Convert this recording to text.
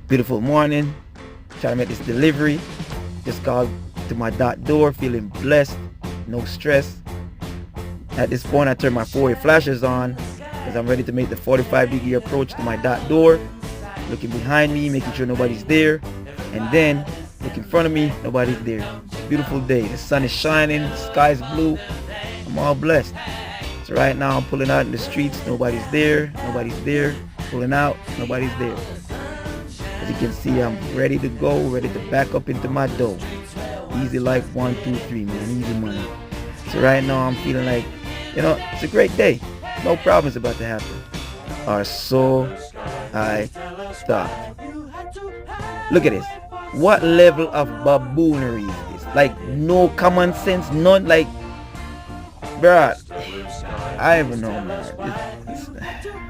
Beautiful morning. Trying to make this delivery. Just called to my door, feeling blessed, no stress. At this point, I turn my 4-way flashers on because I'm ready to make the 45-degree approach to my door. Looking behind me, making sure nobody's there, and then look in front of me, nobody's there. Beautiful day. The sun is shining, the sky's blue. I'm all blessed. So right now I'm pulling out in the streets, nobody's there, pulling out, nobody's there. As you can see, I'm ready to go, ready to back up into my dough. Easy life 1, 2, 3, man, easy money. So right now I'm feeling like, it's a great day. No problems about to happen. Or so I thought. Look at this. What level of baboonery is this? Like, no common sense, none, like, bruh, I don't know, man.